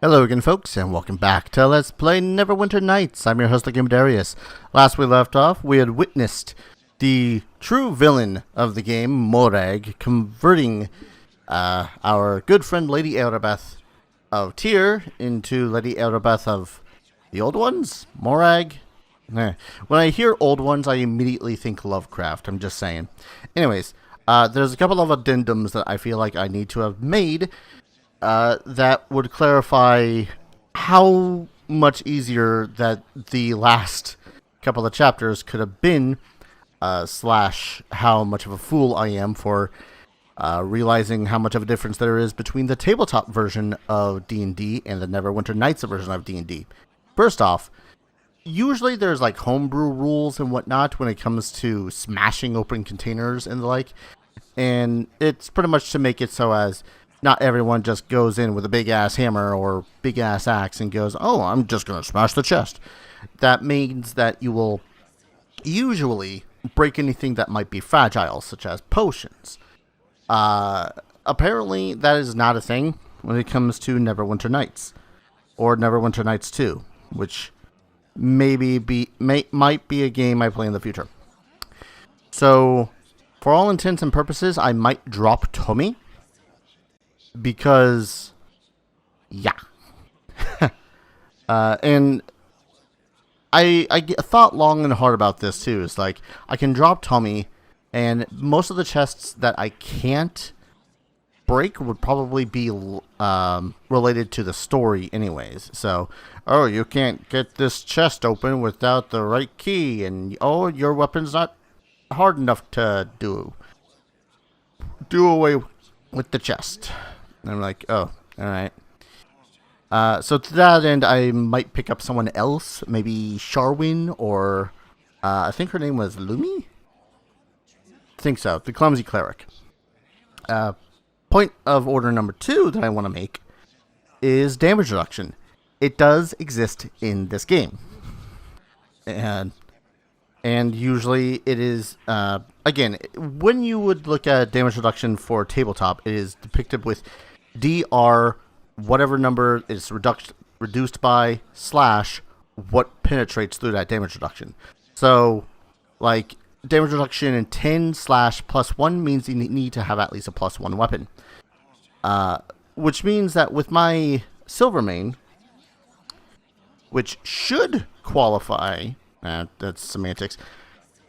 Hello again, folks, and welcome back to Let's Play Neverwinter Nights. I'm your host, Darius. Last we left off, we had witnessed the true villain of the game, Morag, converting our good friend Lady Erebeth of Tyr into Lady Erebeth of the Old Ones? Morag? When I hear Old Ones, I immediately think Lovecraft, I'm just saying. Anyways, there's a couple of addendums that I feel like I need to have made that would clarify how much easier that the last couple of chapters could have been, slash how much of a fool I am for realizing how much of a difference there is between the tabletop version of D&D and the Neverwinter Nights version of D&D. First off, usually there's like homebrew rules and whatnot when it comes to smashing open containers and the like, and it's pretty much to make it so as not everyone just goes in with a big-ass hammer or big-ass axe and goes, oh, I'm just going to smash the chest. That means that you will usually break anything that might be fragile, such as potions. Apparently, that is not a thing when it comes to Neverwinter Nights. Or Neverwinter Nights 2, which might be a game I play in the future. So, for all intents and purposes, I might drop Tommy. Because, yeah. And I thought long and hard about this too. It's like, I can drop Tommy, and most of the chests that I can't break would probably be related to the story anyways. So, oh, you can't get this chest open without the right key, and oh, your weapon's not hard enough to do away with the chest. And I'm like, oh, alright. So to that end, I might pick up someone else. Maybe Sharwin, or I think her name was Lumi? I think so. The Clumsy Cleric. Point of order number 2 that I want to make is damage reduction. It does exist in this game. And usually it is, again, when you would look at damage reduction for tabletop, it is depicted with DR, whatever number is reduced by, slash, what penetrates through that damage reduction. So, like, damage reduction in 10 slash +1 means you need to have at least a +1 weapon. Which means that with my Silvermane, which should qualify, that's semantics,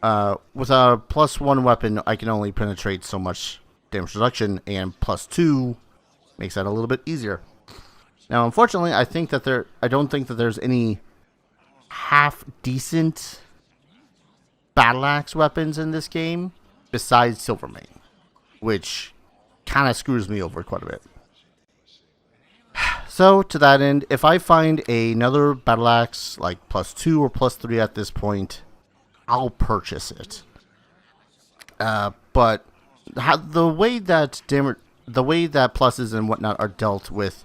with a +1 weapon, I can only penetrate so much damage reduction, and +2 makes that a little bit easier. Now, unfortunately, I don't think that there's any half-decent battle axe weapons in this game besides Silvermane, which kind of screws me over quite a bit. So, to that end, if I find another battle axe, like +2 or +3 at this point, I'll purchase it. But the way that pluses and whatnot are dealt with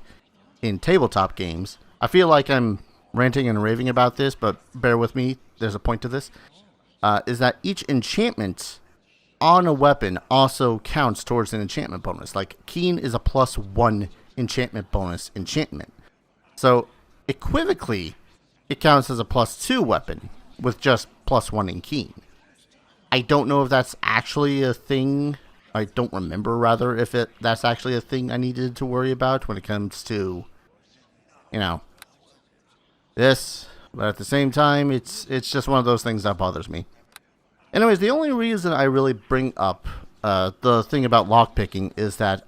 in tabletop games, I feel like I'm ranting and raving about this, but bear with me, there's a point to this, is that each enchantment on a weapon also counts towards an enchantment bonus. Like, Keen is a +1 enchantment bonus enchantment. So, equivocally, it counts as a +2 weapon with just +1 in Keen. I don't know if that's actually a thing. I don't remember, rather, if that's actually a thing I needed to worry about when it comes to, this. But at the same time, it's just one of those things that bothers me. Anyways, the only reason I really bring up the thing about lockpicking is that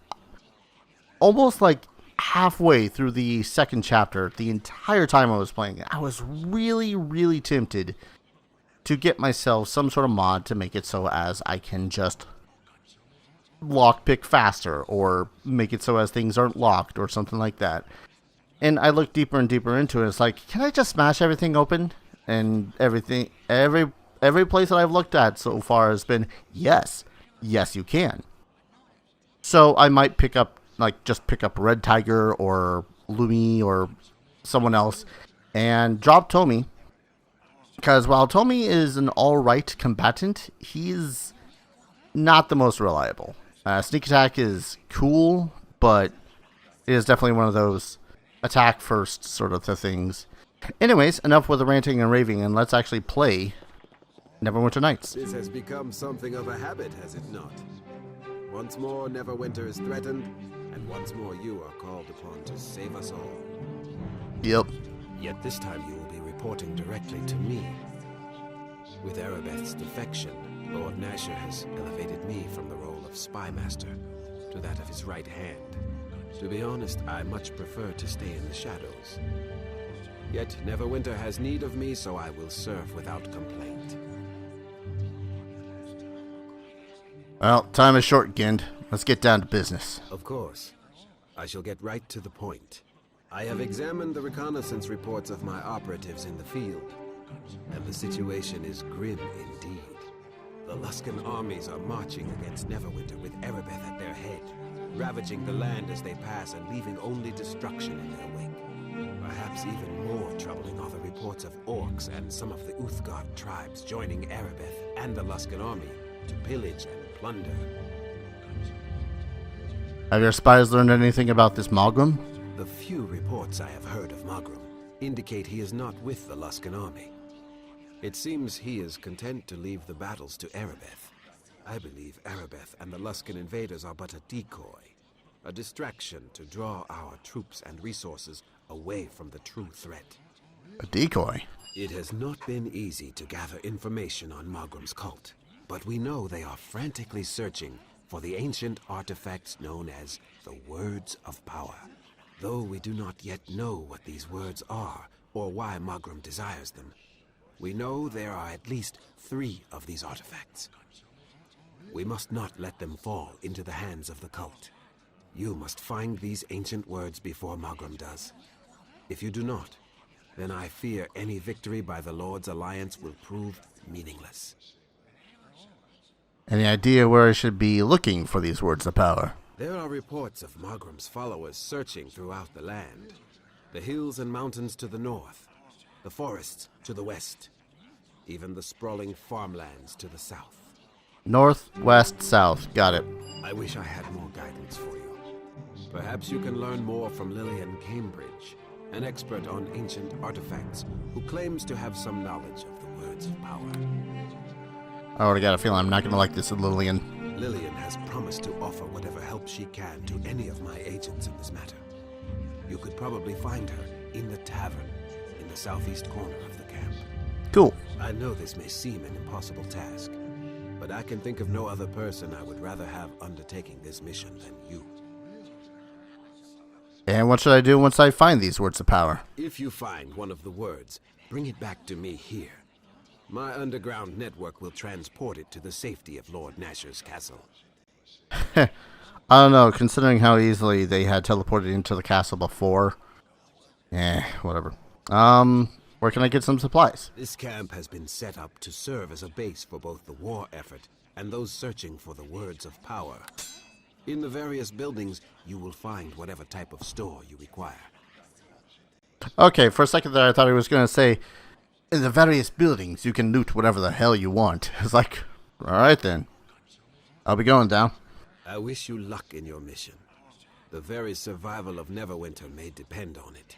almost like halfway through the second chapter, the entire time I was playing it, I was really, really tempted to get myself some sort of mod to make it so as I can just lockpick faster, or make it so as things aren't locked, or something like that. And I looked deeper and deeper into it. It's like, can I just smash everything open? And every place that I've looked at so far has been, yes, you can. So I might pick up Red Tiger or Lumi or someone else and drop Tommy. Because while Tommy is an alright combatant, he's not the most reliable. Sneak attack is cool, but it is definitely one of those attack first sort of things. Anyways, enough with the ranting and raving, and let's actually play Neverwinter Nights. This has become something of a habit, has it not? Once more, Neverwinter is threatened, and once more you are called upon to save us all. Yep. Yet this time you will be reporting directly to me. With Erebeth's defection, Lord Nasher has elevated me from the role of spy master to that of his right hand. To be honest, I much prefer to stay in the shadows. Yet Neverwinter has need of me, so I will serve without complaint. Well, time is short, Gind. Let's get down to business. Of course. I shall get right to the point. I have examined the reconnaissance reports of my operatives in the field, and the situation is grim indeed. The Luskan armies are marching against Neverwinter with Erebeth at their head, ravaging the land as they pass and leaving only destruction in their wake. Perhaps even more troubling are the reports of orcs and some of the Uthgard tribes joining Erebeth and the Luskan army to pillage and plunder. Have your spies learned anything about this Malgrim? The few reports I have heard of Malgrim indicate he is not with the Luskan army. It seems he is content to leave the battles to Erebeth. I believe Erebeth and the Luskan invaders are but a decoy, a distraction to draw our troops and resources away from the true threat. A decoy? It has not been easy to gather information on Malgrim's cult, but we know they are frantically searching for the ancient artifacts known as the Words of Power. Though we do not yet know what these words are, or why Malgrim desires them, we know there are at least 3 of these artifacts. We must not let them fall into the hands of the cult. You must find these ancient words before Malgrim does. If you do not, then I fear any victory by the Lord's Alliance will prove meaningless. Any idea where I should be looking for these words of power? There are reports of Malgrim's followers searching throughout the land. The hills and mountains to the north, the forests to the west, even the sprawling farmlands to the south. North, west, south. Got it. I wish I had more guidance for you. Perhaps you can learn more from Lillian Cambridge, an expert on ancient artifacts who claims to have some knowledge of the Words of Power. I already got a feeling I'm not going to like this Lillian. Lillian has promised to offer whatever help she can to any of my agents in this matter. You could probably find her in the tavern in the southeast corner of the camp. Cool. I know this may seem an impossible task, but I can think of no other person I would rather have undertaking this mission than you. And what should I do once I find these words of power? If you find one of the words, bring it back to me here. My underground network will transport it to the safety of Lord Nasher's castle. I don't know, considering how easily they had teleported into the castle before. Whatever. Where can I get some supplies? This camp has been set up to serve as a base for both the war effort and those searching for the Words of Power. In the various buildings, you will find whatever type of store you require. Okay, for a second there I thought he was going to say, in the various buildings you can loot whatever the hell you want. It's like, alright then. I'll be going down. I wish you luck in your mission. The very survival of Neverwinter may depend on it.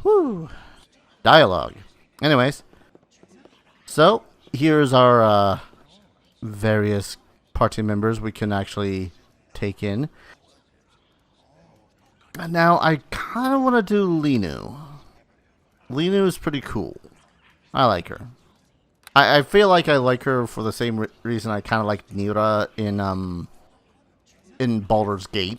Whew. Dialogue. Anyways. So, here's our various party members we can actually take in. And now, I kind of want to do Linu. Linu is pretty cool. I like her. I feel like I like her for the same reason I kind of like Nira in Baldur's Gate.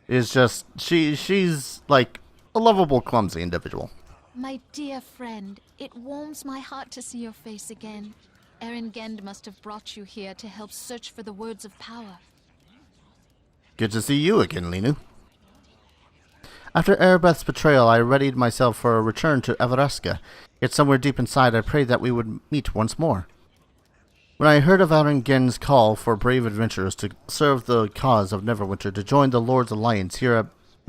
It's just, she's like a lovable, clumsy individual. My dear friend, it warms my heart to see your face again. Erengend must have brought you here to help search for the Words of Power. Good to see you again, Linu. After Erebeth's betrayal, I readied myself for a return to Evereska, yet somewhere deep inside I prayed that we would meet once more. When I heard of Arengen's call for brave adventurers to serve the cause of Neverwinter, to join the Lord's Alliance here at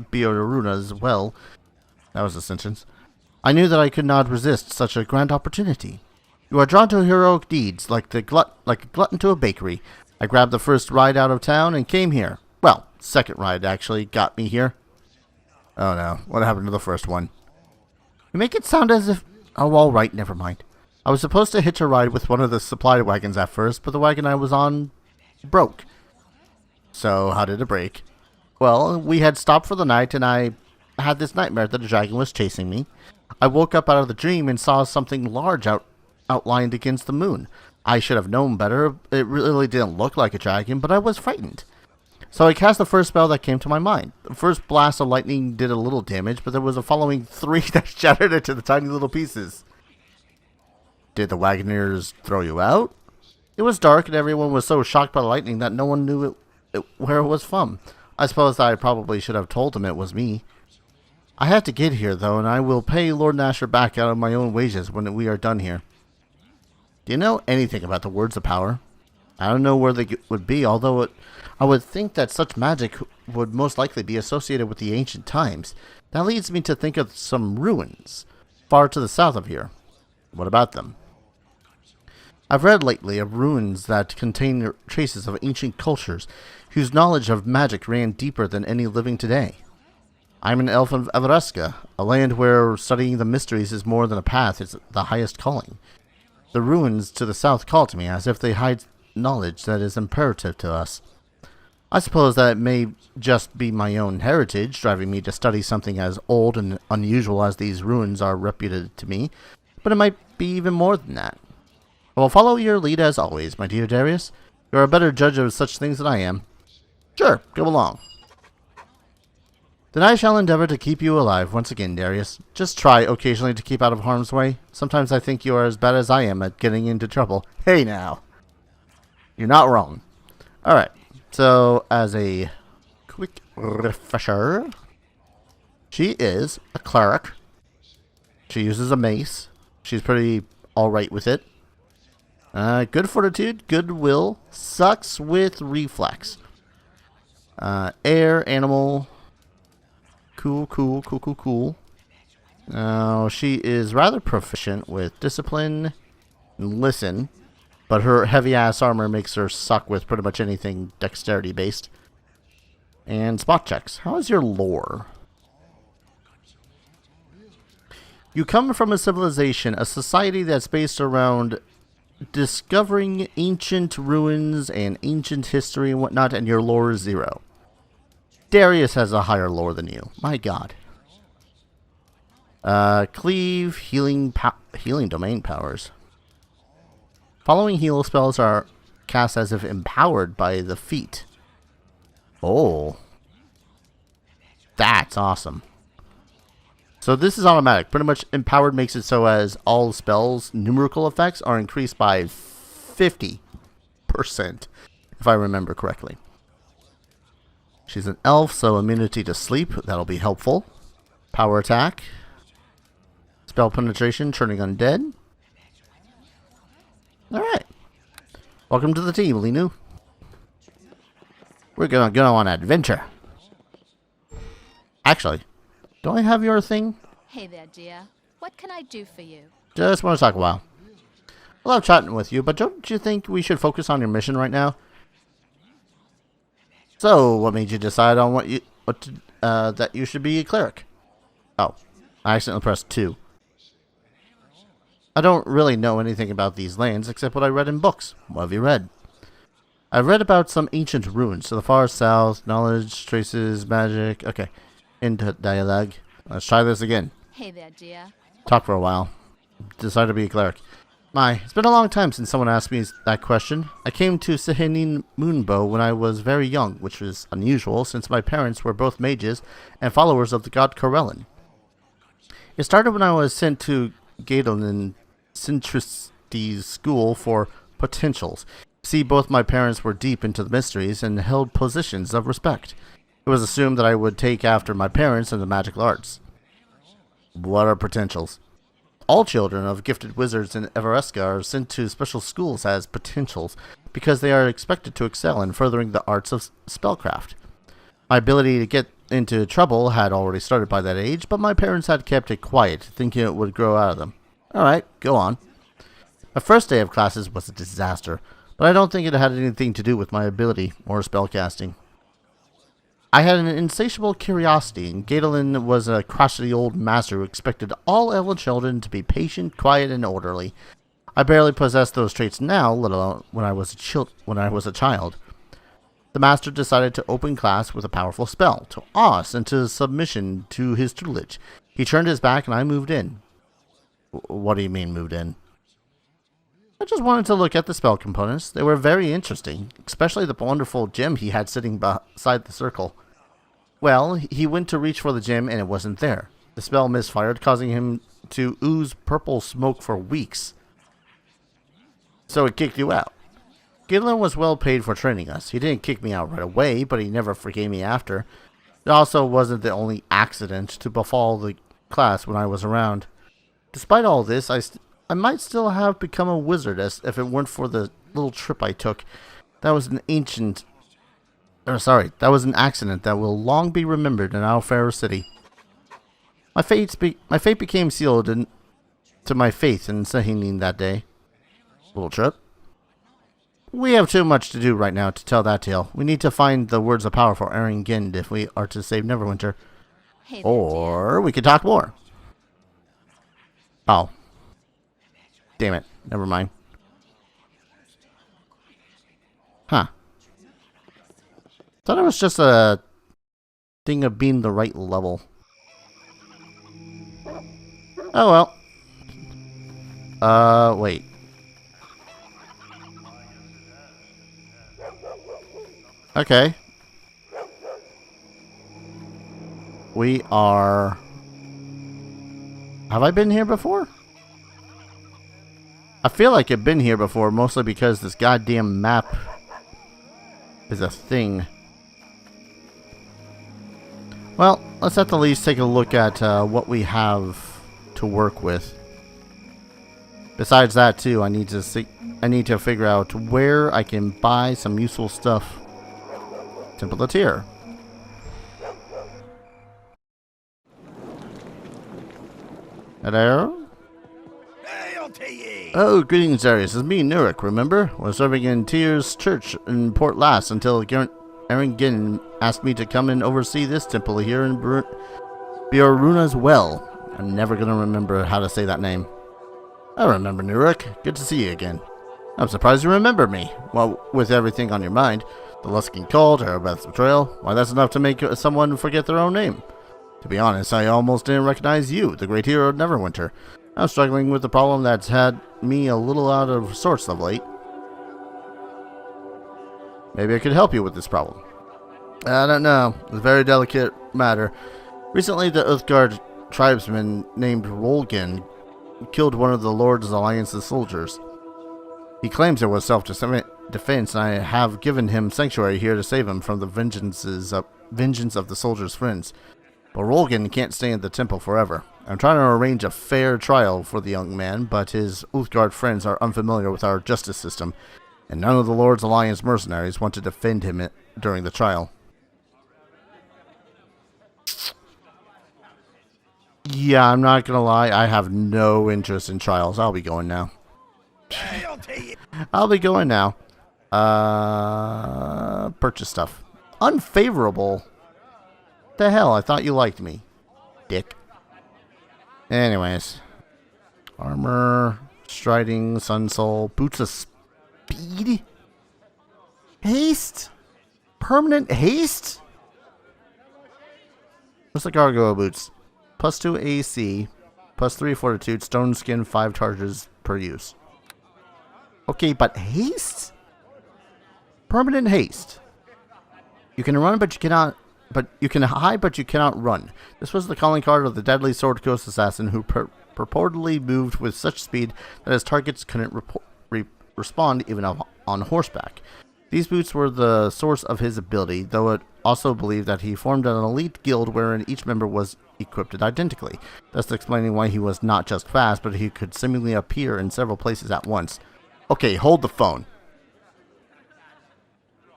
Beorunna's well, that was a sentence, I knew that I could not resist such a grand opportunity. You are drawn to heroic deeds, like a glutton to a bakery. I grabbed the first ride out of town and came here. Well, second ride actually got me here. Oh no, what happened to the first one? You make it sound as if... Oh, alright, never mind. I was supposed to hitch a ride with one of the supply wagons at first, but the wagon I was on broke. So, how did it break? Well, we had stopped for the night, and I had this nightmare that a dragon was chasing me. I woke up out of the dream and saw something large outlined against the moon. I should have known better. It really didn't look like a dragon, but I was frightened. So I cast the first spell that came to my mind. The first blast of lightning did a little damage, but there was a following 3 that shattered it to the tiny little pieces. Did the Wagoners throw you out? It was dark and everyone was so shocked by the lightning that no one knew where it was from. I suppose I probably should have told them it was me. I have to get here though, and I will pay Lord Nasher back out of my own wages when we are done here. Do you know anything about the words of power? I don't know where they would be, although I would think that such magic would most likely be associated with the ancient times. That leads me to think of some ruins far to the south of here. What about them? I've read lately of ruins that contain traces of ancient cultures whose knowledge of magic ran deeper than any living today. I'm an elf of Evereska, a land where studying the mysteries is more than a path, it's the highest calling. The ruins to the south call to me as if they hide knowledge that is imperative to us. I suppose that it may just be my own heritage driving me to study something as old and unusual as these ruins are reputed to me, but it might be even more than that. I will follow your lead as always, my dear Darius. You are a better judge of such things than I am. Sure, go along. Then I shall endeavor to keep you alive once again, Darius. Just try occasionally to keep out of harm's way. Sometimes I think you are as bad as I am at getting into trouble. Hey now. You're not wrong. Alright, so as a quick refresher, she is a cleric. She uses a mace. She's pretty alright with it. Good fortitude, good will, sucks with reflex. Air, animal, cool. She is rather proficient with discipline and listen, but her heavy-ass armor makes her suck with pretty much anything dexterity-based. And spot checks. How is your lore? You come from a civilization, a society that's based around discovering ancient ruins and ancient history and whatnot, and your lore is 0. Darius has a higher lore than you. My god. Cleave, healing domain powers. Following heal spells are cast as if empowered by the feat. Oh. That's awesome. So this is automatic. Pretty much empowered makes it so as all spells, numerical effects, are increased by 50%, if I remember correctly. She's an elf, so immunity to sleep, that'll be helpful. Power attack. Spell penetration, turning undead. Alright. Welcome to the team, Linu. We're gonna go on an adventure. Actually, don't I have your thing? Hey there, dear. What can I do for you? Just want to talk a while. I love chatting with you, but don't you think we should focus on your mission right now? So, what made you decide on that you should be a cleric? Oh, I accidentally pressed 2. I don't really know anything about these lands except what I read in books. What have you read? I've read about some ancient ruins to the far south, knowledge, traces, magic. Okay, into dialogue. Let's try this again. Hey there, dear. Talk for a while. Decide to be a cleric. It's been a long time since someone asked me that question. I came to Sehenin Moonbow when I was very young, which was unusual since my parents were both mages and followers of the god Corellin. It started when I was sent to Gadolin Sintristi's school for potentials. See, both my parents were deep into the mysteries and held positions of respect. It was assumed that I would take after my parents in the magical arts. What are potentials? All children of gifted wizards in Evereska are sent to special schools as potentials because they are expected to excel in furthering the arts of spellcraft. My ability to get into trouble had already started by that age, but my parents had kept it quiet, thinking it would grow out of them. Alright, go on. My first day of classes was a disaster, but I don't think it had anything to do with my ability or spellcasting. I had an insatiable curiosity, and Gadolin was a crotchety old master who expected all elven children to be patient, quiet, and orderly. I barely possessed those traits now, let alone when I was a child. The master decided to open class with a powerful spell, to awe us into submission to his tutelage. He turned his back, and I moved in. What do you mean, moved in? I just wanted to look at the spell components. They were very interesting, especially the wonderful gem he had sitting beside the circle. Well, he went to reach for the gem, and it wasn't there. The spell misfired, causing him to ooze purple smoke for weeks. So it kicked you out. Gidlin was well paid for training us. He didn't kick me out right away, but he never forgave me after. It also wasn't the only accident to befall the class when I was around. Despite all this, I might still have become a wizard if it weren't for the little trip I took. That was an accident that will long be remembered in Alfaro City. My fate became sealed to my faith in Sahimin that day. Little trip. We have too much to do right now to tell that tale. We need to find the words of power for Aaron Gind if we are to save Neverwinter. Hey there, Or we could talk more. Oh. Damn it. Never mind. Huh. Thought it was just a thing of being the right level. Oh well. Wait. Okay. We are... Have I been here before? I feel like I've been here before, mostly because this goddamn map is a thing. Well, let's at the least take a look at what we have to work with. Besides that, too, I need to figure out where I can buy some useful stuff. Temple of Tyr. Hello? Oh, greetings, Darius. It's me, Nurik, remember? Was serving in Tyr's church in Port Lass until Aaron Ginn asked me to come and oversee this temple here in Beorunna's well. I'm never going to remember how to say that name. I remember, Nurik. Good to see you again. I'm surprised you remember me. Well, with everything on your mind, the Luskin cult, Erebeth's betrayal, why, that's enough to make someone forget their own name. To be honest, I almost didn't recognize you, the great hero of Neverwinter. I'm struggling with the problem that's had me a little out of sorts of late. Maybe I could help you with this problem. I don't know. It's a very delicate matter. Recently, the Uthgard tribesman named Rolgan killed one of the Lord's Alliance's soldiers. He claims it was self-defense, and I have given him sanctuary here to save him from the vengeance of the soldier's friends. But Rolgan can't stay in the temple forever. I'm trying to arrange a fair trial for the young man, but his Uthgard friends are unfamiliar with our justice system, and none of the Lord's Alliance mercenaries want to defend him during the trial. Yeah, I'm not gonna lie, I have no interest in trials. I'll be going now. I'll be going now. Purchase stuff. Unfavorable? The hell, I thought you liked me. Dick. Anyways. Armor, striding, sun soul, boots of speed? Haste? Permanent haste? What's the gargoyle boots? Plus 2 AC, plus 3 fortitude, stone skin, 5 charges per use. Okay, but haste? Permanent haste. You can run, but you cannot. But you can hide, but you cannot run. This was the calling card of the deadly sword coast assassin who purportedly moved with such speed that his targets couldn't respond even on horseback. These boots were the source of his ability, though it also believed that he formed an elite guild wherein each member was equipped identically, thus explaining why he was not just fast, but he could seemingly appear in several places at once. Okay, hold the phone.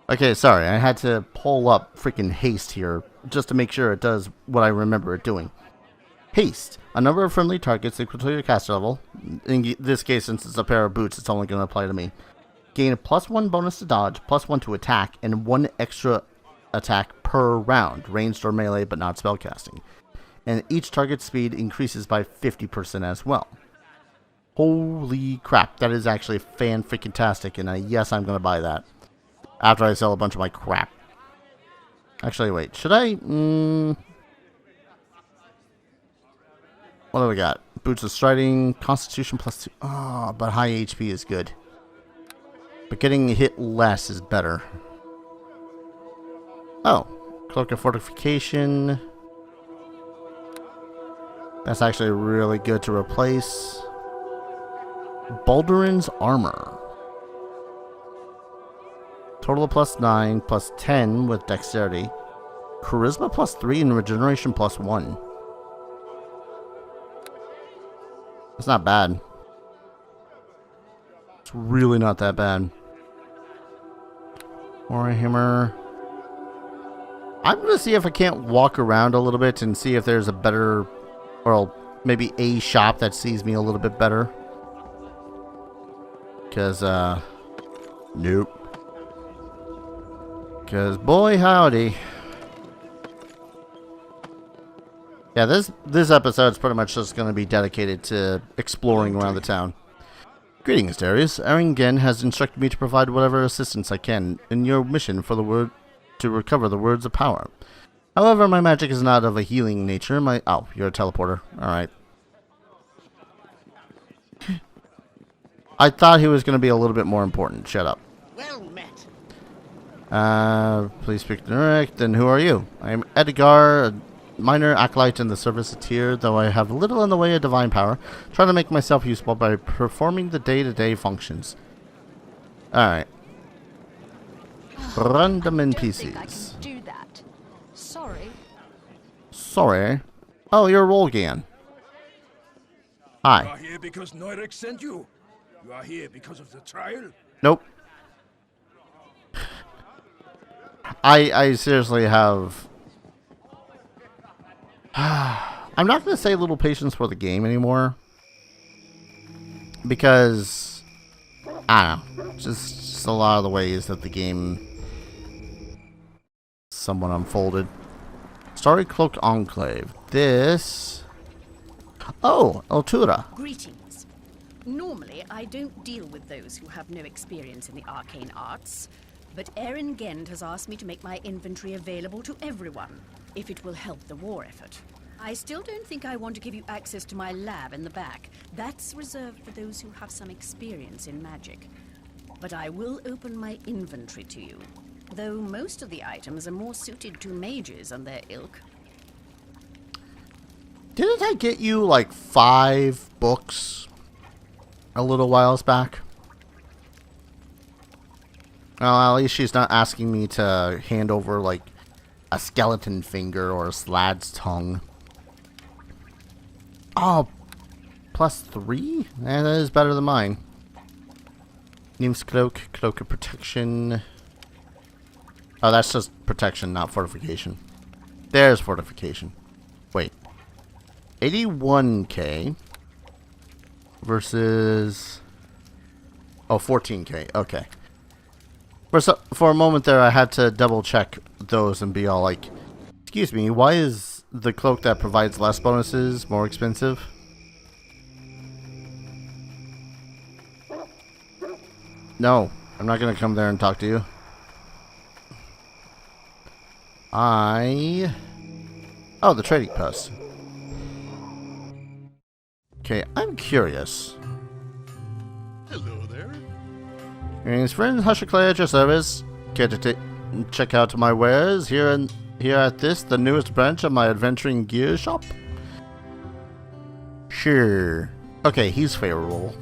Okay, sorry, I had to pull up freaking haste here, just to make sure it does what I remember it doing. Haste. A number of friendly targets equal to your caster level. In this case, since it's a pair of boots, it's only going to apply to me. Gain a +1 bonus to dodge, +1 to attack, and 1 extra attack per round, ranged or melee but not spellcasting. And each target speed increases by 50% as well. Holy crap, that is actually fan-freaking-tastic, and yes, I'm going to buy that. After I sell a bunch of my crap. Actually, wait, should I? What do we got? Boots of Striding, Constitution +2. Oh, but high HP is good. But getting hit less is better. Oh, Cloak of Fortification. That's actually really good to replace. Balduran's Armor. Total of +9, +10 with Dexterity. Charisma +3 and Regeneration +1. That's not bad. It's really not that bad. Warhammer. I'm going to see if I can't walk around a little bit and see if there's a better, or maybe a shop that sees me a little bit better. Because, nope. Because, boy howdy. Yeah, this episode's pretty much just going to be dedicated to exploring around the town. Greetings, Darius. Eren has instructed me to provide whatever assistance I can in your mission for the word to recover the words of power. However, my magic is not of a healing nature. Oh, you're a teleporter. All right. I thought he was going to be a little bit more important. Shut up. Well met. Please speak direct. Then who are you? I am Edgar, a minor acolyte in the service of Tyr, though I have little in the way of divine power. Trying to make myself useful by performing the day-to-day functions. Alright. Random I NPCs. can do that. Sorry. Sorry. Oh, you're Rolgan. You Hi. are here because Neurek sent you. You are here because of the trial. Nope. I seriously have... I'm not going to say little patience for the game anymore. Because... I don't know. Just a lot of the ways that the game... somewhat unfolded. Starry Cloaked Enclave. This... Oh, Altura. Greetings. Normally, I don't deal with those who have no experience in the arcane arts, but Eren Gend has asked me to make my inventory available to everyone, if it will help the war effort. I still don't think I want to give you access to my lab in the back. That's reserved for those who have some experience in magic. But I will open my inventory to you, though most of the items are more suited to mages and their ilk. Didn't I get you like 5 books a little whiles back? Well, at least she's not asking me to hand over like a skeleton finger or a slad's tongue. Oh, +3? Eh, that is better than mine. Nymph's Cloak, Cloak of Protection. Oh, that's just protection, not fortification. There's fortification. Wait. 81k versus... Oh, 14k. Okay. For a moment there, I had to double check those and be all like, excuse me, why is the cloak that provides less bonuses more expensive? No, I'm not going to come there and talk to you. Oh, the trading post. Okay, I'm curious. Hello there. Greetings, friends. Hushaclay at your service. Care to check out my wares here at this, the newest branch of my adventuring gear shop? Sure. Okay, he's favorable.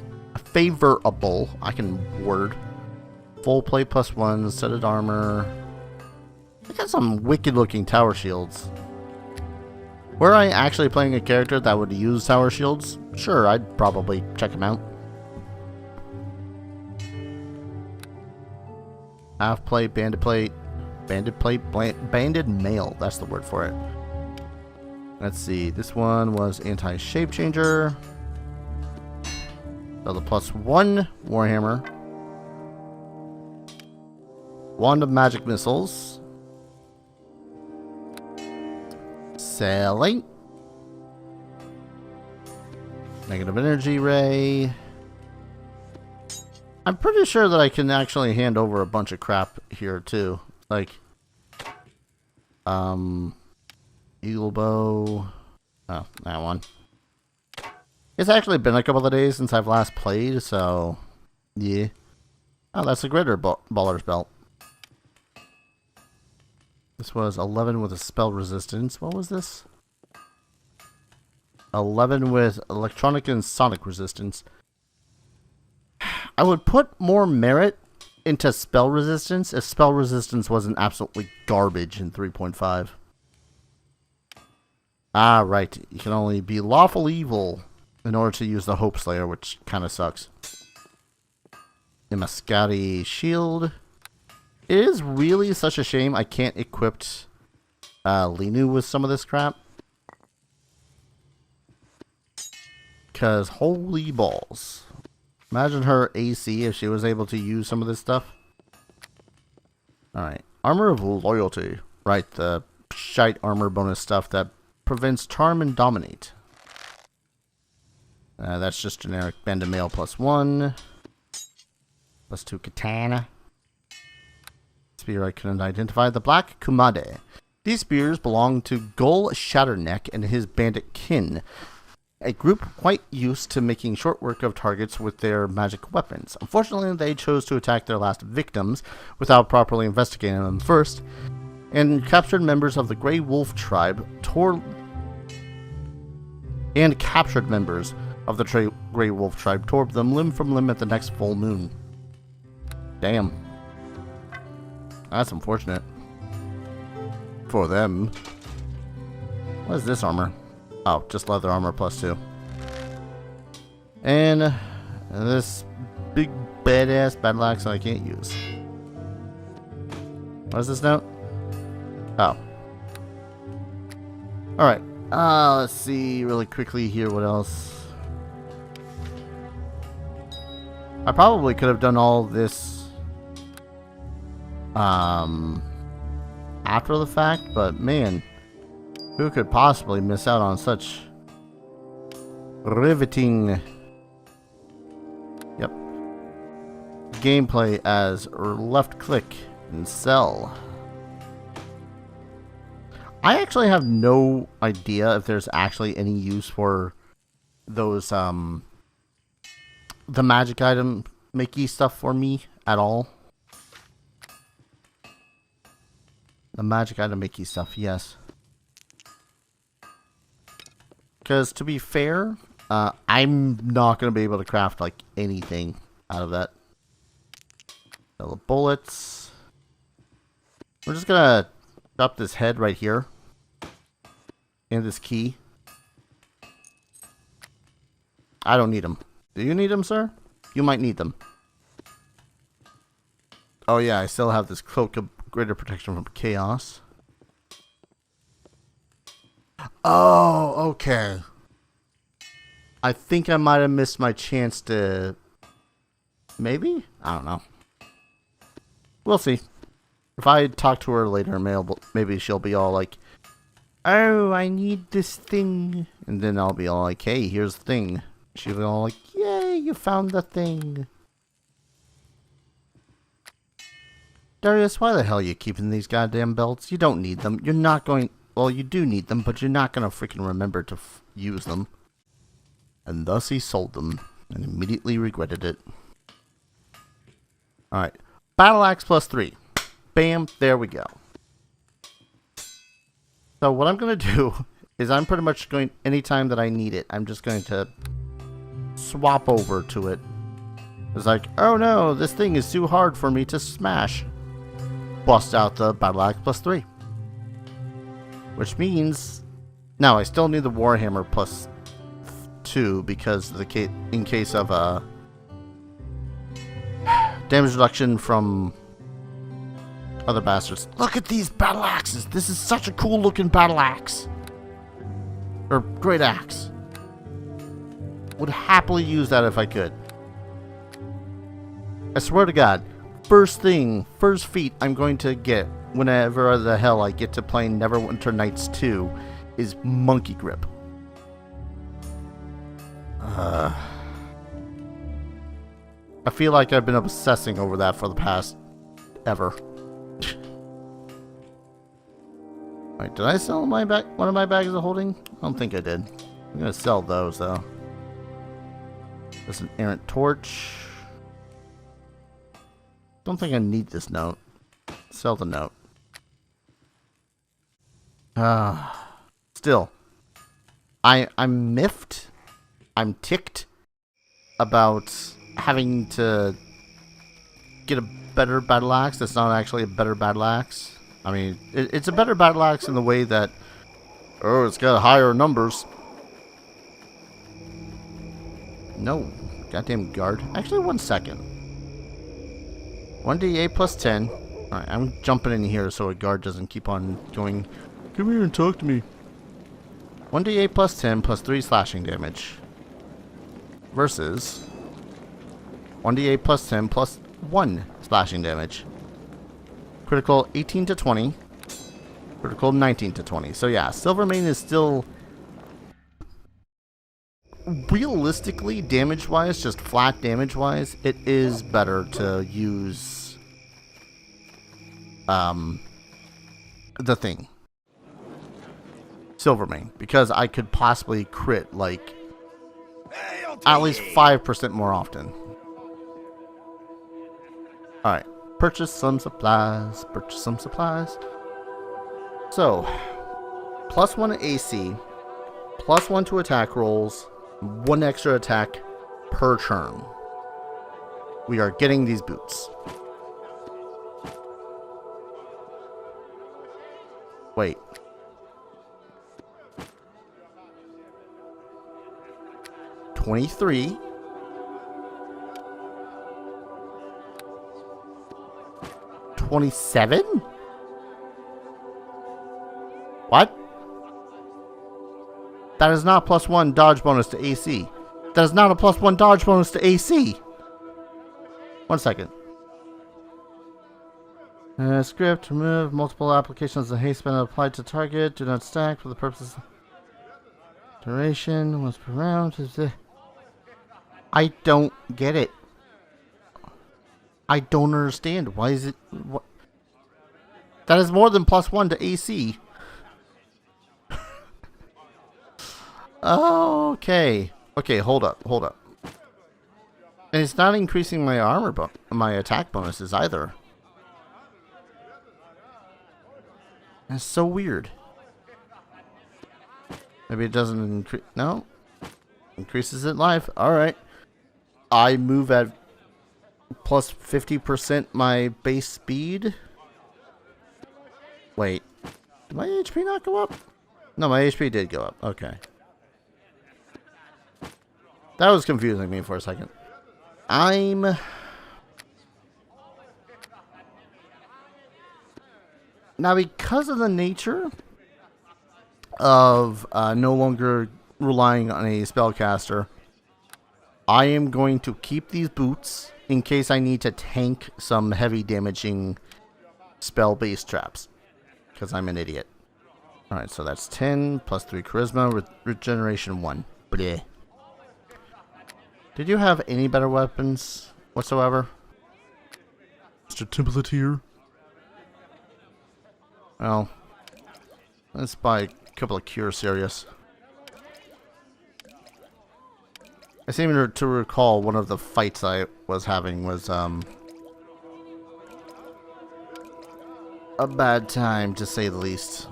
Favorable. I can word. Full plate +1, studded armor. I got some wicked-looking tower shields. Were I actually playing a character that would use tower shields, sure, I'd probably check them out. Half plate, banded plate, banded mail. That's the word for it. Let's see. This one was anti-shape changer. So the +1 Warhammer. Wand of Magic Missiles. Selling. Negative energy ray. I'm pretty sure that I can actually hand over a bunch of crap here too. Like, eagle bow. Oh, that one. It's actually been a couple of days since I've last played, so yeah. Oh, that's a greater baller's belt. This was 11 with a spell resistance. What was this? 11 with electronic and sonic resistance. I would put more merit into spell resistance if spell resistance wasn't absolutely garbage in 3.5. Ah, right. You can only be lawful evil in order to use the Hope Slayer, which kind of sucks. The Mascati shield. It is really such a shame I can't equip Linu with some of this crap. Because holy balls. Imagine her AC if she was able to use some of this stuff. Alright. Armor of Loyalty. Right, the shite armor bonus stuff that prevents Charm and Dominate. That's just generic Bend of Mail +1. +2 Katana. Spear I couldn't identify. The Black Kumade. These spears belong to Gul Shatterneck and his bandit kin, a group quite used to making short work of targets with their magic weapons. Unfortunately, they chose to attack their last victims without properly investigating them first, and captured members of the Grey Wolf tribe Grey Wolf tribe tore them limb from limb at the next full moon. Damn. That's unfortunate. For them. What is this armor? Oh, just leather armor +2. And this big badass battle axe I can't use. What is this note? Oh. Alright. Let's see really quickly here what else. I probably could have done all this after the fact, but man, who could possibly miss out on such riveting gameplay as left click and sell? I actually have no idea if there's actually any use for those the magic item makey stuff for me at all. The magic item makey stuff, yes. Because to be fair, I'm not going to be able to craft like anything out of that. So the bullets. We're just going to drop this head right here. And this key. I don't need them. Do you need them, sir? You might need them. Oh yeah, I still have this cloak of greater protection from chaos. Oh, okay. I think I might have missed my chance to... Maybe? I don't know. We'll see. If I talk to her later, maybe she'll be all like, oh, I need this thing. And then I'll be all like, hey, here's the thing. She'll be all like, yay, you found the thing. Darius, why the hell are you keeping these goddamn belts? You don't need them. You're not going... Well, you do need them, but you're not going to freaking remember to use them. And thus he sold them, and immediately regretted it. Alright. Battle Axe +3. Bam, there we go. So what I'm going to do is I'm pretty much going... Anytime that I need it, I'm just going to swap over to it. It's like, oh no, this thing is too hard for me to smash. Bust out the Battle Axe +3. Which means... Now, I still need the Warhammer +2 because in case of damage reduction from other bastards. Look at these battle axes! This is such a cool looking battle axe! Or great axe. Would happily use that if I could. I swear to God, first feat I'm going to get whenever the hell I get to play Neverwinter Nights 2 is monkey grip. I feel like I've been obsessing over that for the past ever. Wait, did I sell my bag? One of my bags of holding? I don't think I did. I'm gonna sell those though. There's an errant torch. Don't think I need this note. Sell the note. Still, I'm miffed. I'm ticked about having to get a better battle axe that's not actually a better battle axe. I mean, it's a better battle axe in the way that, oh, it's got higher numbers. No, goddamn guard. Actually, 1 second. 1d8 plus 10. Alright, I'm jumping in here so a guard doesn't keep on going, come here and talk to me. 1d8 plus 10 plus 3 slashing damage. Versus 1d8 plus 10 plus 1 slashing damage. Critical 18 to 20. Critical 19 to 20. So yeah, Silvermane is still realistically damage-wise, just flat damage-wise, it is better to use the thing. Silvermane, because I could possibly crit like at least 5% more often. Alright. Purchase some supplies. Purchase some supplies. So, plus 1 AC, plus 1 to attack rolls, 1 extra attack per turn. We are getting these boots. Wait. $23. $27? What? That is not plus 1 dodge bonus to AC. That is not a plus 1 dodge bonus to AC. 1 second. Script, remove multiple applications of haste spell applied to target. Do not stack for the purposes of duration. Once per round. I don't get it. I don't understand. Why is it... What? That is more than plus 1 to AC. Okay. Okay, hold up. Hold up. And it's not increasing my armor, my attack bonuses either. That's so weird. Maybe it doesn't increase... No. Increases it life. Alright. I move at plus 50% my base speed. Wait. Did my HP not go up? No, my HP did go up. Okay. That was confusing me for a second. Now, because of the nature of no longer relying on a spellcaster, I am going to keep these boots in case I need to tank some heavy damaging spell-based traps. Because I'm an idiot. Alright, so that's 10 plus 3 charisma, regeneration 1. Bleh. Did you have any better weapons whatsoever? Mr. Templet here. Well, let's buy a couple of Cure Serious. I seem to recall one of the fights I was having was a bad time, to say the least.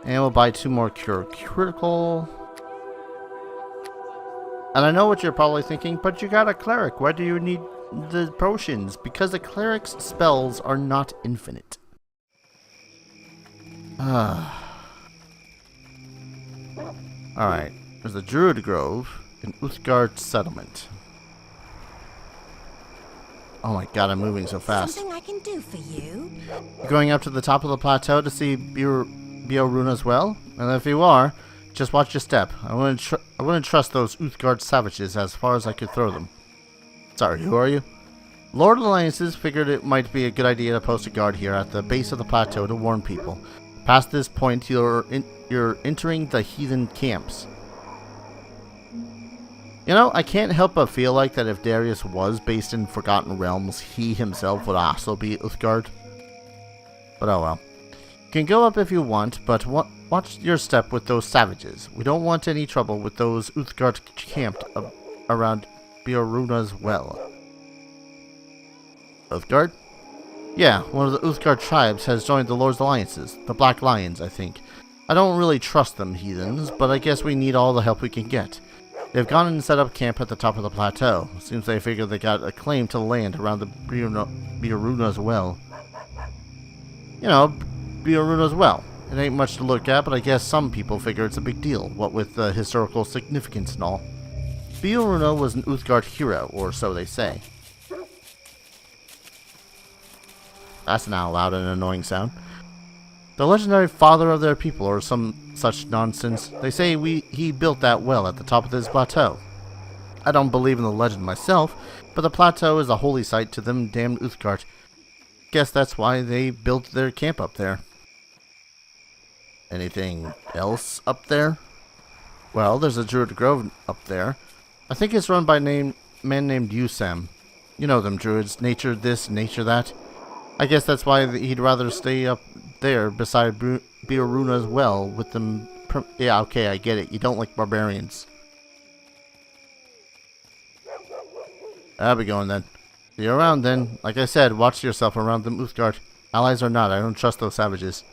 And we'll buy 2 more Cure Critical. And I know what you're probably thinking, but you got a cleric. Why do you need the potions? Because the cleric's spells are not infinite. Alright. There's the Druid Grove in Uthgard Settlement. Oh my god, I'm moving so fast. Something I can do for you? Going up to the top of the plateau to see Beorunna as well? And if you are, just watch your step. I wouldn't trust those Uthgard savages as far as I could throw them. Sorry, who are you? Lord Alliances figured it might be a good idea to post a guard here at the base of the plateau to warn people. Past this point, you're entering the heathen camps. You know, I can't help but feel like that if Darius was based in Forgotten Realms, he himself would also be Uthgard. But oh well. You can go up if you want, but watch your step with those savages. We don't want any trouble with those Uthgard camped around Beorunna's well. Uthgard? Yeah, one of the Uthgard tribes has joined the Lord's Alliances, the Black Lions, I think. I don't really trust them, heathens, but I guess we need all the help we can get. They've gone and set up camp at the top of the plateau. Seems they figure they got a claim to land around the Beorunna's well. You know, Beorunna's well. It ain't much to look at, but I guess some people figure it's a big deal, what with the historical significance and all. Beorunna was an Uthgard hero, or so they say. That's now loud and annoying sound. The legendary father of their people, or some such nonsense. They say he built that well at the top of this plateau. I don't believe in the legend myself, but the plateau is a holy site to them damned Uthgard. Guess that's why they built their camp up there. Anything else up there? Well, there's a Druid Grove up there. I think it's run by a man named Usam. You know them Druids, nature this, nature that. I guess that's why he'd rather stay up there beside Beorunna's well with them. Yeah, okay, I get it. You don't like barbarians. I'll be going then. See you around then. Like I said, watch yourself around them Uthgard. Allies or not, I don't trust those savages.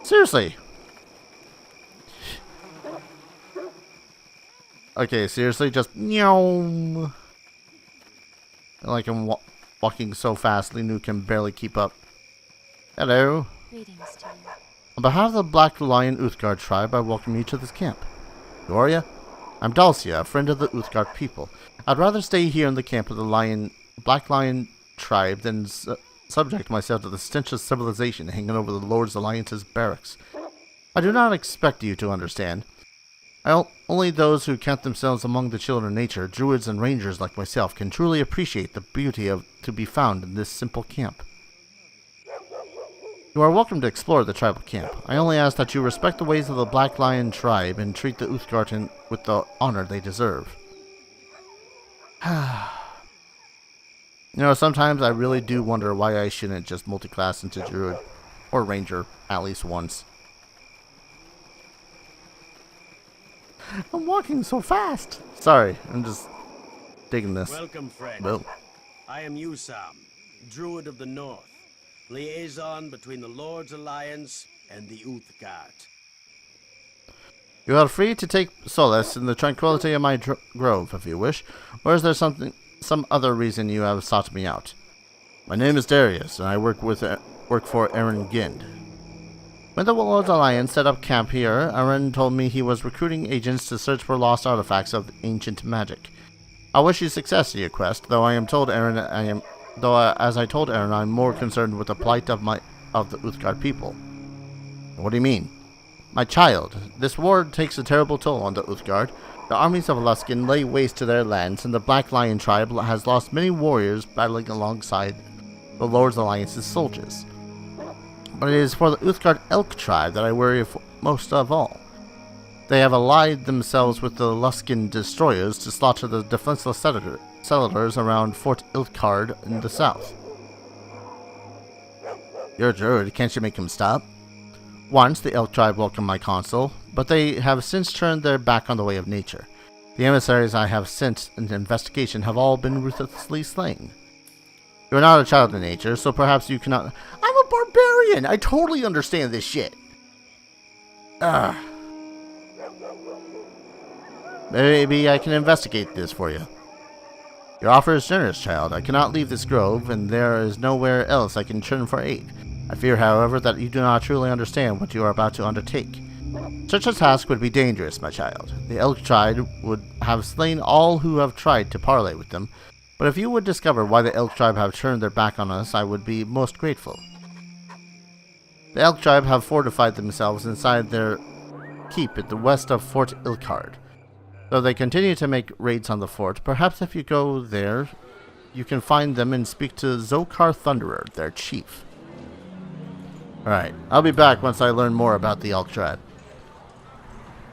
Seriously. Okay, seriously, just meow. Like I'm walking so fast, Linu can barely keep up. Hello. Greetings to you. On behalf of the Black Lion Uthgard tribe, I welcome you to this camp. Who are you? I'm Dalcia, a friend of the Uthgard people. I'd rather stay here in the camp of the Black Lion tribe than subject myself to the stench of civilization hanging over the Lord's Alliance's barracks. I do not expect you to understand. Only those who count themselves among the children of nature, druids and rangers like myself, can truly appreciate the beauty to be found in this simple camp. You are welcome to explore the tribal camp. I only ask that you respect the ways of the Black Lion tribe and treat the Uthgard with the honor they deserve. You know, sometimes I really do wonder why I shouldn't just multi-class into druid or ranger at least once. I'm walking so fast. Sorry, I'm just digging this. Welcome, friend. Well, I am Usam, Druid of the North, liaison between the Lord's Alliance and the Uthgard. you are free to take solace in the tranquility of my grove, if you wish, or is there some other reason you have sought me out? My name is Darius, and I work for Aaron Gind. When the Lord's Alliance set up camp here, Aaron told me he was recruiting agents to search for lost artifacts of ancient magic. I wish you success in your quest, though as I told Aaron, I'm more concerned with the plight of the Uthgard people. What do you mean? My child, this war takes a terrible toll on the Uthgard. The armies of Luskan lay waste to their lands, and the Black Lion tribe has lost many warriors battling alongside the Lord's Alliance's soldiers. But it is for the Uthgard Elk tribe that I worry most of all. They have allied themselves with the Luskan destroyers to slaughter the defenseless settlers around Fort Ilthgard in the south. You're a druid, can't you make him stop? Once, the Elk tribe welcomed my counsel, but they have since turned their back on the way of nature. The emissaries I have sent in investigation have all been ruthlessly slain. You are not a child of nature, so perhaps you cannot— I'm a barbarian! I totally understand this shit! Maybe I can investigate this for you. Your offer is generous, child. I cannot leave this grove, and there is nowhere else I can turn for aid. I fear, however, that you do not truly understand what you are about to undertake. Such a task would be dangerous, my child. The Elk tribe would have slain all who have tried to parley with them, but if you would discover why the Elk tribe have turned their back on us, I would be most grateful. The Elk tribe have fortified themselves inside their keep at the west of Fort Ilthgard. Though they continue to make raids on the fort, perhaps if you go there, you can find them and speak to Zokar Thunderer, their chief. Alright, I'll be back once I learn more about the Elk tribe.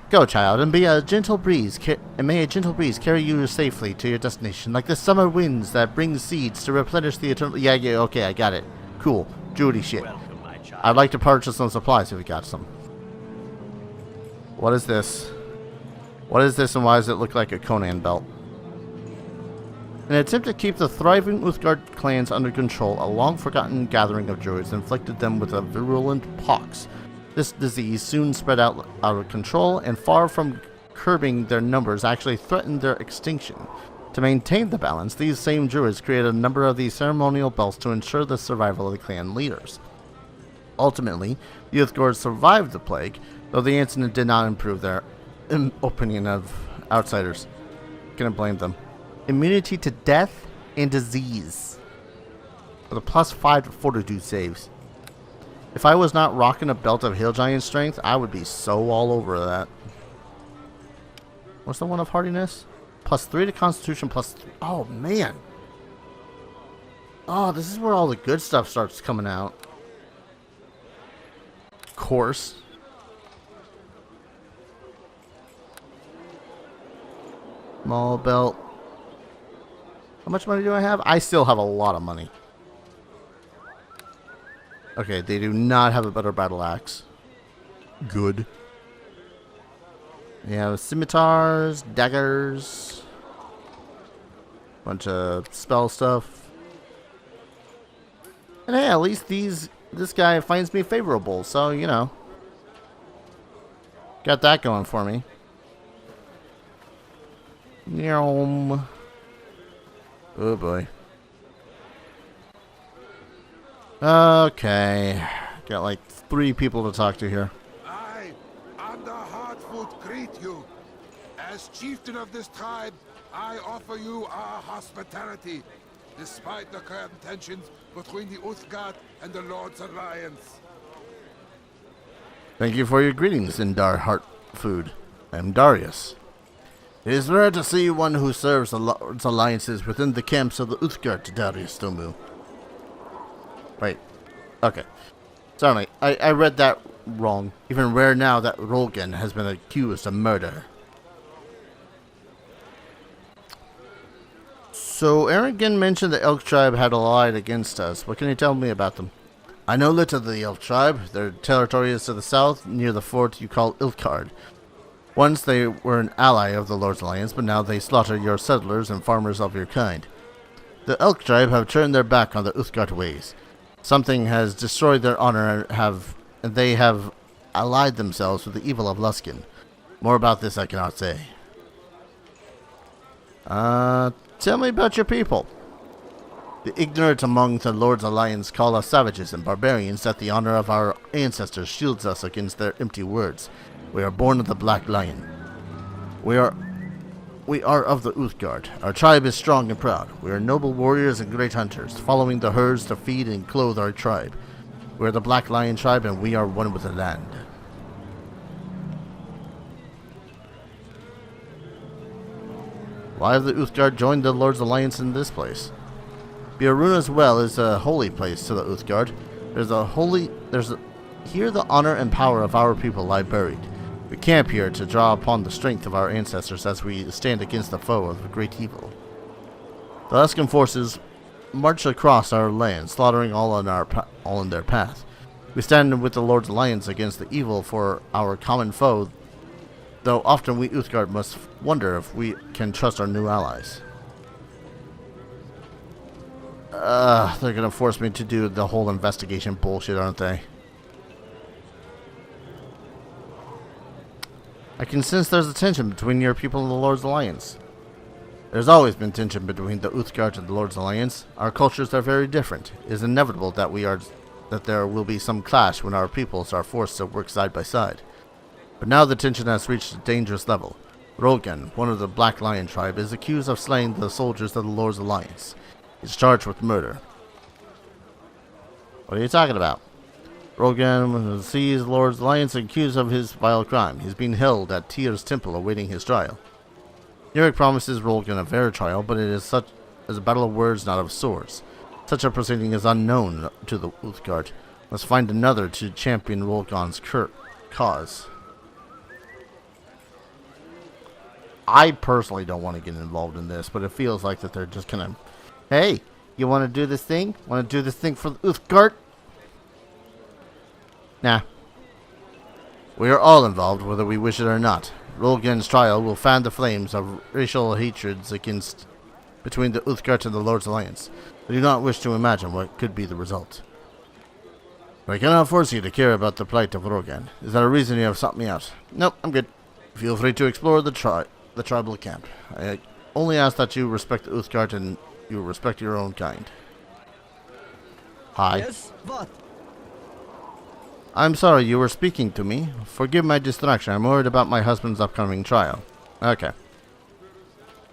Go, child, and may a gentle breeze carry you safely to your destination, like the summer winds that bring seeds to replenish the eternal... Yeah, okay, I got it. Cool. Judy shit. Welcome, my child. I'd like to purchase some supplies if we got some. What is this? What is this, and why does it look like a Conan belt? In an attempt to keep the thriving Uthgard clans under control, a long-forgotten gathering of druids inflicted them with a virulent pox. This disease soon spread out of control, and far from curbing their numbers, actually threatened their extinction. To maintain the balance, these same druids created a number of these ceremonial belts to ensure the survival of the clan leaders. Ultimately, the Uthgard survived the plague, though the incident did not improve their opinion of outsiders. Couldn't blame them. Immunity to death and disease, with a +5 to fortitude saves. If I was not rocking a belt of hill giant strength, I would be so all over that. What's the one of hardiness? +3 to constitution, oh man. Oh, this is where all the good stuff starts coming out. Course. Small belt. How much money do I have? I still have a lot of money. Okay, they do not have a better battle axe. Good. They have scimitars, daggers, bunch of spell stuff. And hey, at least this guy finds me favorable, so you know. Got that going for me. Yum. Oh boy. Okay. Got like 3 people to talk to here. I, Under Hardfoot, greet you. As chieftain of this tribe, I offer you our hospitality, despite the current tensions between the Uthgard and the Lord's Alliance. Thank you for your greetings, Indar Heartfood. I'm Darius. It is rare to see one who serves the Lord's alliances within the camps of the Uthgard, Darius Tomu. Wait. Okay. Sorry, I read that wrong. Even rare now that Rolgan has been accused of murder. So, Arrogin mentioned the Elk tribe had allied against us. What can you tell me about them? I know little of the Elk tribe. Their territory is to the south, near the fort you call Ilkard. Once they were an ally of the Lord's Alliance, but now they slaughter your settlers and farmers of your kind. The Elk tribe have turned their back on the Uthgard ways. Something has destroyed their honor, and they have allied themselves with the evil of Luskin. More about this I cannot say. Tell me about your people. The ignorant among the Lord's Alliance call us savages and barbarians, that the honor of our ancestors shields us against their empty words. We are born of the Black Lion. We are of the Uthgard. Our tribe is strong and proud. We are noble warriors and great hunters, following the herds to feed and clothe our tribe. We are the Black Lion tribe, and we are one with the land. Why have the Uthgard joined the Lord's Alliance in this place? Beorunna's well is a holy place to the Uthgard. Here the honor and power of our people lie buried. We camp here to draw upon the strength of our ancestors as we stand against the foe of the great evil. The Luskan forces march across our land, slaughtering all in their path. We stand with the Lord's Alliance against the evil for our common foe, though often we Uthgard must wonder if we can trust our new allies. They're gonna force me to do the whole investigation bullshit, aren't they? I can sense there's a tension between your people and the Lord's Alliance. There's always been tension between the Uthgard and the Lord's Alliance. Our cultures are very different. It is inevitable that there will be some clash when our peoples are forced to work side by side. But now the tension has reached a dangerous level. Rolgan, one of the Black Lion tribe, is accused of slaying the soldiers of the Lord's Alliance. He's charged with murder. What are you talking about? Rolgan sees the Lord's Alliance accused of his vile crime. He's being held at Tyr's temple awaiting his trial. Eric promises Rolgan a fair trial, but it is such as a battle of words, not of swords. Such a proceeding is unknown to the Uthgard. Let's find another to champion Rolgon's cause. I personally don't want to get involved in this, but it feels like that they're just kind of, hey, you want to do this thing? Want to do this thing for the Uthgard? Nah. We are all involved, whether we wish it or not. Rolgan's trial will fan the flames of racial hatreds between the Uthgard and the Lord's Alliance. I do not wish to imagine what could be the result. I cannot force you to care about the plight of Rogan. Is that a reason you have sought me out? Nope, I'm good. Feel free to explore the tribal camp. I only ask that you respect the Uthgard and you respect your own kind. Hi. Yes, what? I'm sorry, you were speaking to me. Forgive my distraction. I'm worried about my husband's upcoming trial. Okay.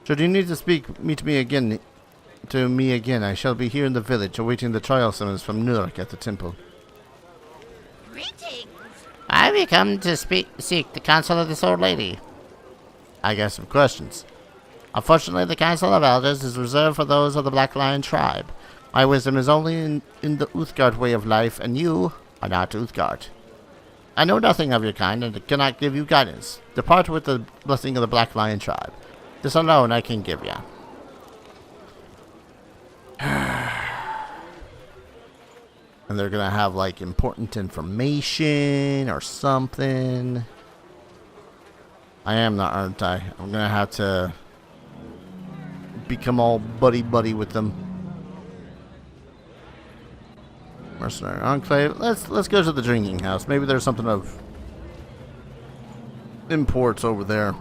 Should you need to meet me again, I shall be here in the village awaiting the trial summons from Nurak at the temple. Greetings. I've come to seek the counsel of this old lady. I got some questions. Unfortunately, the Council of Elders is reserved for those of the Black Lion tribe. My wisdom is only in the Uthgard way of life, and you are not Uthgard. I know nothing of your kind and cannot give you guidance. Depart with the blessing of the Black Lion tribe. This alone I can give you. And they're gonna have like important information or something. I am not, aren't I? I'm gonna have to become all buddy with them. Mercenary Enclave. Let's go to the drinking house. Maybe there's something of imports over there.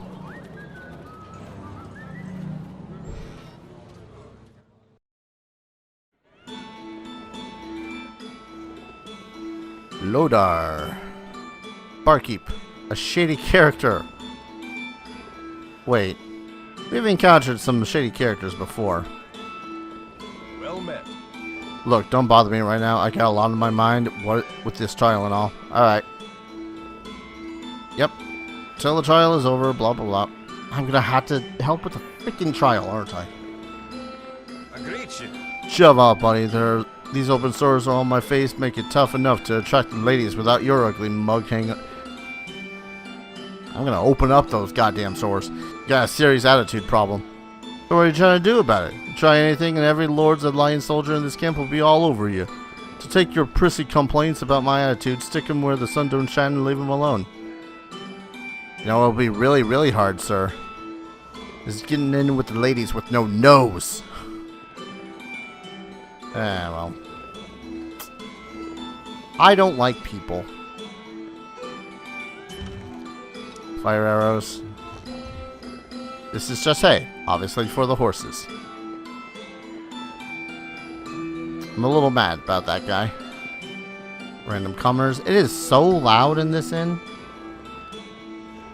Lodar. Barkeep. A shady character. Wait. We've encountered some shady characters before. Well met. Look, don't bother me right now. I got a lot on my mind with this trial and all. Alright. Yep. Till the trial is over, blah blah blah. I'm gonna have to help with the freaking trial, aren't I? Agreed. Shove off, buddy. These open sores are on my face make it tough enough to attract the ladies without your ugly mug hanging. I'm gonna open up those goddamn sores. You got a serious attitude problem. So what are you trying to do about it? Try anything and every Lord's Alliance soldier in this camp will be all over you. So take your prissy complaints about my attitude, stick them where the sun don't shine and leave them alone. You know, it'll be really, really hard, sir. Is getting in with the ladies with no nose. Well. I don't like people. Fire arrows. This is just hay, obviously for the horses. I'm a little mad about that guy. Random comers. It is so loud in this inn.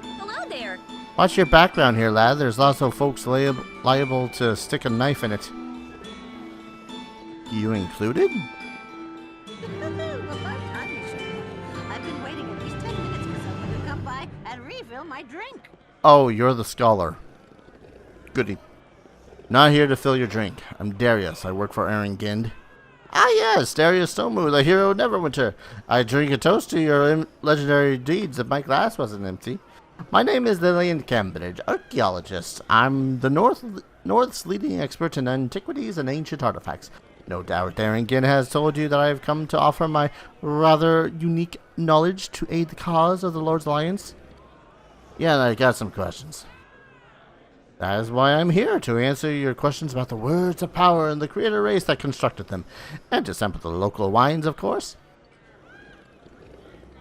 Hello there. Watch your background here, lad. There's lots of folks liable to stick a knife in it. You included? About time you showed up. I've been waiting at least 10 minutes for someone to come by and refill my drink. Oh, you're the scholar. Goody. Not here to fill your drink. I'm Darius. I work for Aaron Gind. Ah yes, Darius Stomu, the hero of Neverwinter. I drink a toast to your legendary deeds if my glass wasn't empty. My name is Lillian Cambridge, archaeologist. I'm the North's leading expert in antiquities and ancient artifacts. No doubt Aaron Gind has told you that I have come to offer my rather unique knowledge to aid the cause of the Lord's Alliance. Yeah, and I got some questions. That is why I'm here, to answer your questions about the words of power and the creator race that constructed them. And to sample the local wines, of course.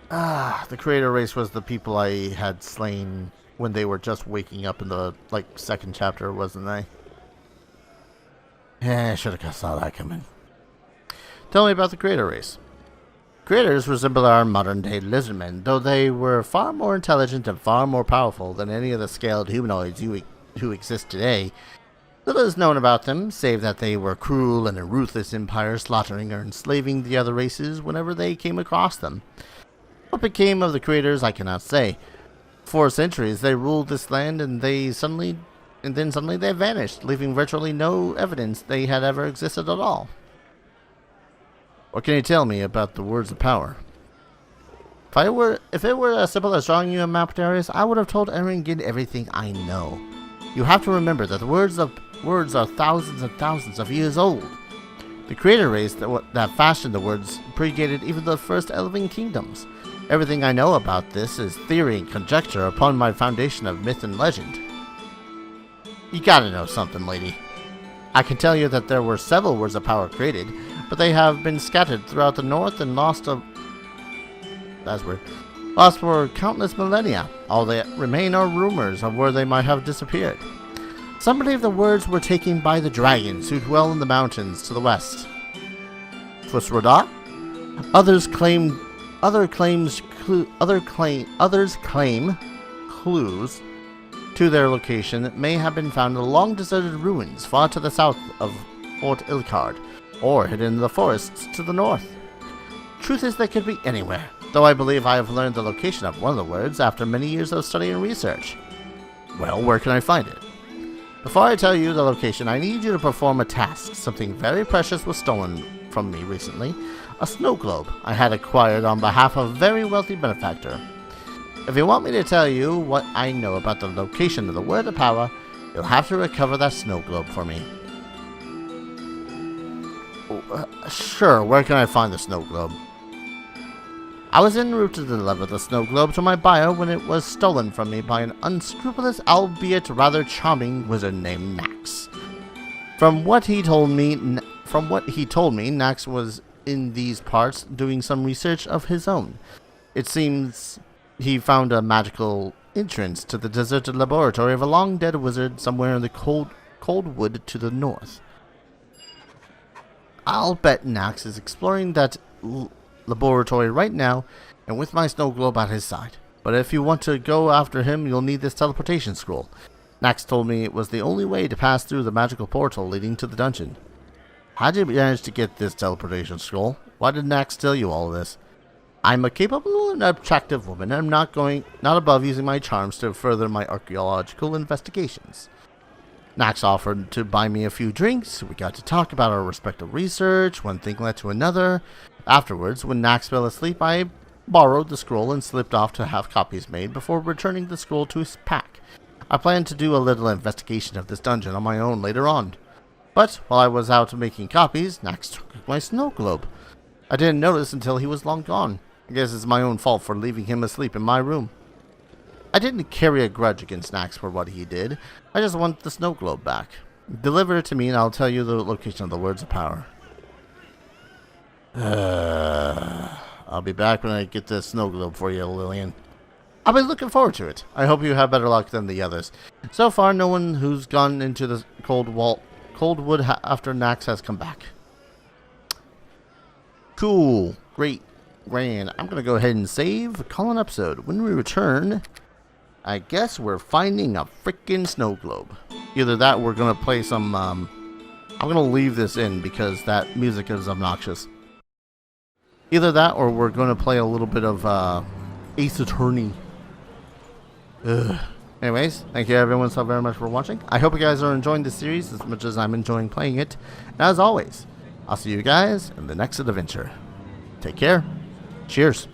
The creator race was the people I had slain when they were just waking up in the, second chapter, wasn't they? Yeah, I should have saw that coming. Tell me about the creator race. Creators resemble our modern-day lizardmen, though they were far more intelligent and far more powerful than any of the scaled humanoids who exist today. Little is known about them, save that they were cruel and a ruthless empire, slaughtering or enslaving the other races whenever they came across them. What became of the creators, I cannot say. For centuries, they ruled this land, and then suddenly they vanished, leaving virtually no evidence they had ever existed at all. What can you tell me about the words of power? If it were as simple as drawing you a map, Darius, I would have told Erengin everything I know. You have to remember that the words are thousands and thousands of years old. The creator race that fashioned the words predated even the first Elven kingdoms. Everything I know about this is theory and conjecture upon my foundation of myth and legend. You gotta know something, lady. I can tell you that there were several words of power created, but they have been scattered throughout the north and lost for countless millennia. All that remain are rumors of where they might have disappeared. Some believe the words were taken by the dragons who dwell in the mountains to the west. Fusroda? Others claim clues to their location may have been found in long deserted ruins far to the south of Fort Ilkard, or hidden in the forests to the north. Truth is, they could be anywhere, though I believe I have learned the location of one of the words after many years of study and research. Well, where can I find it? Before I tell you the location, I need you to perform a task. Something very precious was stolen from me recently. A snow globe I had acquired on behalf of a very wealthy benefactor. If you want me to tell you what I know about the location of the word of power, you'll have to recover that snow globe for me. Sure, where can I find the snow globe? I was en route to deliver the snow globe to my buyer when it was stolen from me by an unscrupulous, albeit rather charming wizard named Nax. From what he told me, Nax was in these parts doing some research of his own. It seems he found a magical entrance to the deserted laboratory of a long-dead wizard somewhere in the cold wood to the north. I'll bet Nax is exploring that laboratory right now, and with my snow globe at his side. But if you want to go after him, you'll need this teleportation scroll. Nax told me it was the only way to pass through the magical portal leading to the dungeon. How did you manage to get this teleportation scroll? Why did Nax tell you all of this? I'm a capable and attractive woman, and I'm not above using my charms to further my archaeological investigations. Nax offered to buy me a few drinks. We got to talk about our respective research. One thing led to another. Afterwards, when Nax fell asleep, I borrowed the scroll and slipped off to have copies made before returning the scroll to his pack. I planned to do a little investigation of this dungeon on my own later on. But while I was out making copies, Nax took my snow globe. I didn't notice until he was long gone. I guess it's my own fault for leaving him asleep in my room. I didn't carry a grudge against Nax for what he did. I just want the snow globe back. Deliver it to me and I'll tell you the location of the words of power. I'll be back when I get the snow globe for you, Lillian. I'll be looking forward to it. I hope you have better luck than the others. So far, no one who's gone into the cold wood after Nax has come back. Cool. Great. Grand. I'm going to go ahead and save, call an episode. When we return, I guess we're finding a freaking snow globe. Either that or we're going to play some, I'm going to leave this in because that music is obnoxious. Either that or we're going to play a little bit of Ace Attorney. Anyways, thank you everyone so very much for watching. I hope you guys are enjoying this series as much as I'm enjoying playing it. And as always, I'll see you guys in the next adventure. Take care. Cheers.